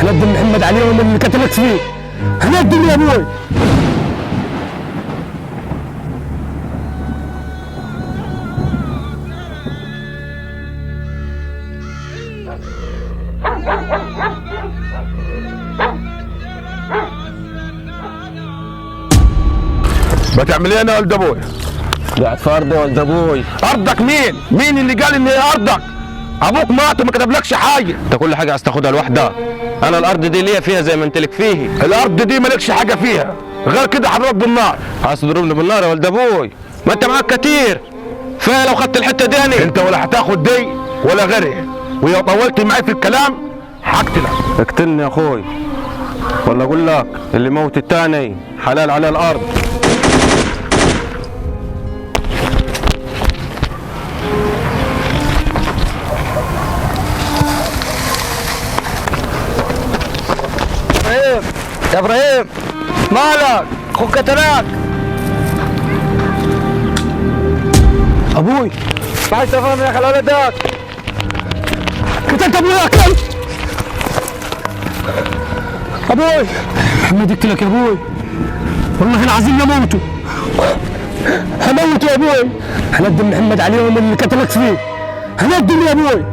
هندم محمد عليهم اللي قتلك فيه. هندم يا ابوي. بتعمل ايه انا يا ولد ابوي؟ قاعد في ارضي يا ولد ابوي. ارضك مين؟ مين اللي قال ان هي ارضك؟ ابوك مات وما كتبلكش حاجه. انت كل حاجه عايز تاخدها لوحدها. انا الارض دي ليا فيها زي ما انت لك فيه. الارض دي مالكش حاجه فيها غير كده هضربك بالنار. عايز تضربني بالنار يا ولد ابوي؟ ما انت معاك كتير. كفايه لو خدت الحته دي. انت ولا هتاخد دي ولا غيرها، ولو طولت معايا في الكلام هقتلك. اقتلني يا اخوي ولا اقول لك اللي موت التاني حلال على الارض. يا ابراهيم مالك؟ اخوك قتلك. ابوي ما عايز تفهم يا خلال ولدك. قتلت ابوي يا كلب. ابوي محمد يقتلك يا ابوي. والله العظيم لموته. هموته يا ابوي. هندم محمد عليهم اللي قتلك فيه. هندم يا ابوي.